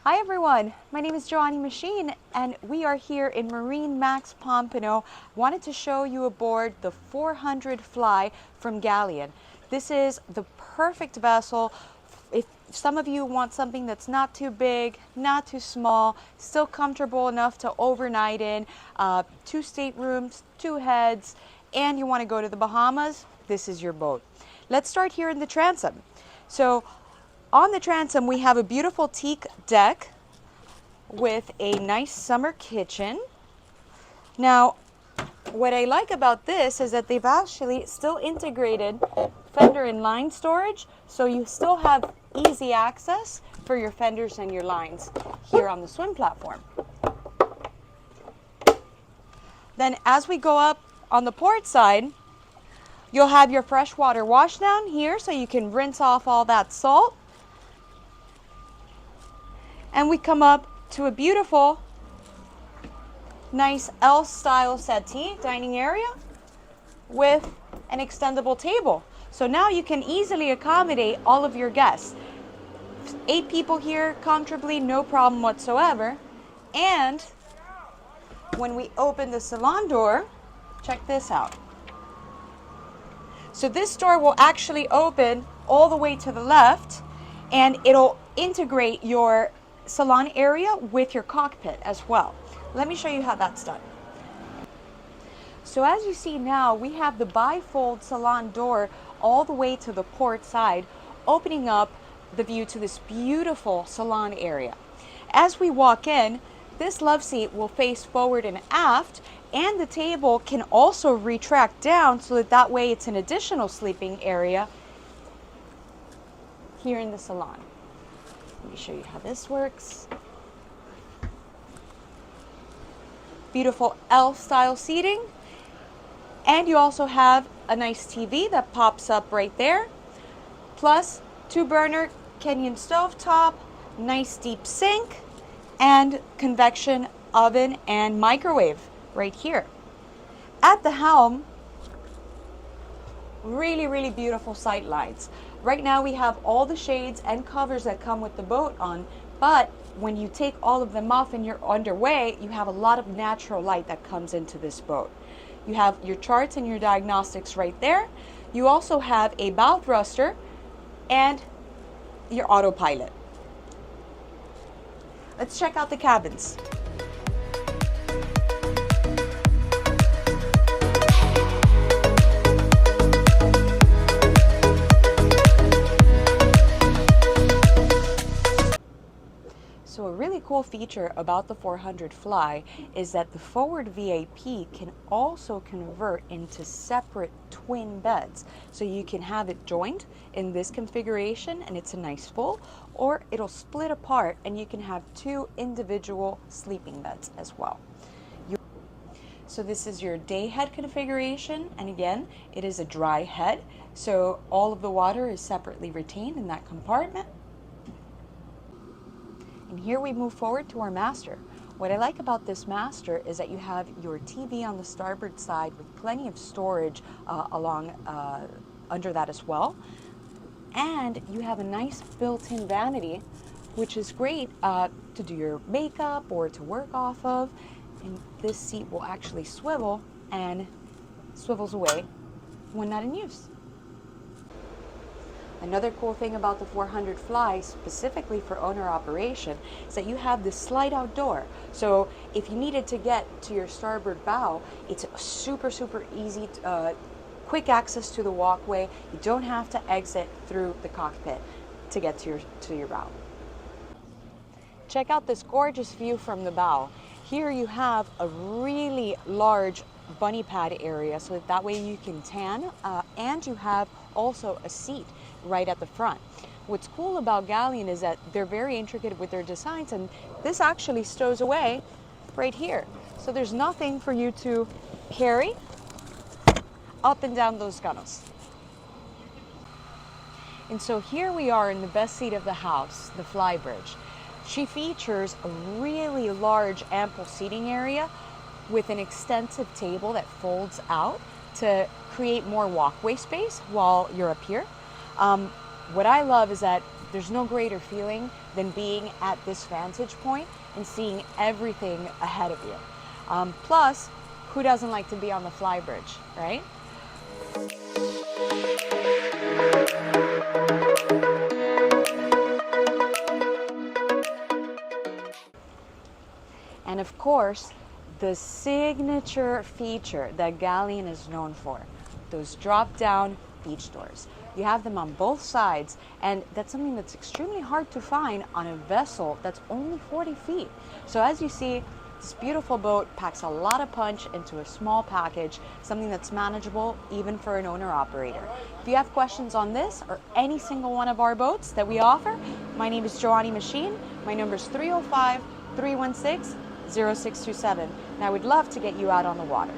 Hi everyone, my name is Joanny Machine and we are here in MarineMax Pompano. Wanted to show you aboard the 400 Fly from Galeon. This is the perfect vessel if some of you want something that's not too big, not too small, still comfortable enough to overnight in, 2 staterooms, 2 heads, and you want to go to the Bahamas, this is your boat. Let's start here in the transom. So on the transom, we have a beautiful teak deck with a nice summer kitchen. Now, what I like about this is that they've actually still integrated fender and line storage, so you still have easy access for your fenders and your lines here on the swim platform. Then as we go up on the port side, you'll have your freshwater washdown here so you can rinse off all that salt. And we come up to a beautiful, nice L-style settee dining area with an extendable table. So now you can easily accommodate all of your guests. 8 people here comfortably, no problem whatsoever. And when we open the salon door, check this out. So this door will actually open all the way to the left, and it'll integrate your salon area with your cockpit as well. Let me show you how that's done. So as you see now, we have the bifold salon door all the way to the port side, opening up the view to this beautiful salon area. As we walk in, this love seat will face forward and aft, and the table can also retract down so that way it's an additional sleeping area here in the salon. Let me show you how this works. Beautiful L-style seating. And you also have a nice TV that pops up right there. Plus 2-burner Kenyan stovetop, nice deep sink, and convection oven and microwave right here. At the helm, really beautiful sight lines. Right now we have all the shades and covers that come with the boat on, but when you take all of them off and you're underway, you have a lot of natural light that comes into this boat. You have your charts and your diagnostics right there. You also have a bow thruster and your autopilot. Let's check out the cabins. So a really cool feature about the 400 Fly is that the forward VIP can also convert into separate twin beds. So you can have it joined in this configuration and it's a nice full, or it'll split apart and you can have 2 individual sleeping beds as well. So this is your day head configuration, and again, it is a dry head, so all of the water is separately retained in that compartment. And here we move forward to our master. What I like about this master is that you have your TV on the starboard side with plenty of storage under that as well. And you have a nice built-in vanity, which is great to do your makeup or to work off of. And this seat will actually swivel and swivels away when not in use. Another cool thing about the 400 Fly, specifically for owner operation, is that you have this slide out door. So if you needed to get to your starboard bow, it's super easy, quick access to the walkway. You don't have to exit through the cockpit to get to your bow. Check out this gorgeous view from the bow. Here you have a really large bunny pad area, so that way you can tan, and you have also a seat right at the front. What's cool about Galeon is that they're very intricate with their designs, and this actually stows away right here. So there's nothing for you to carry up and down those gunnels. And so here we are in the best seat of the house, the Flybridge. She features a really large, ample seating area with an extensive table that folds out to create more walkway space while you're up here. What I love is that There's no greater feeling than being at this vantage point and seeing everything ahead of you. Plus, who doesn't like to be on the fly bridge, right? And of course, the signature feature that Galeon is known for, those drop-down beach doors. You have them on both sides, and that's something that's extremely hard to find on a vessel that's only 40 feet. So as you see, this beautiful boat packs a lot of punch into a small package, something that's manageable even for an owner-operator. If you have questions on this or any single one of our boats that we offer, my name is MarineMax. My number is 305-316-0627, and I would love to get you out on the water.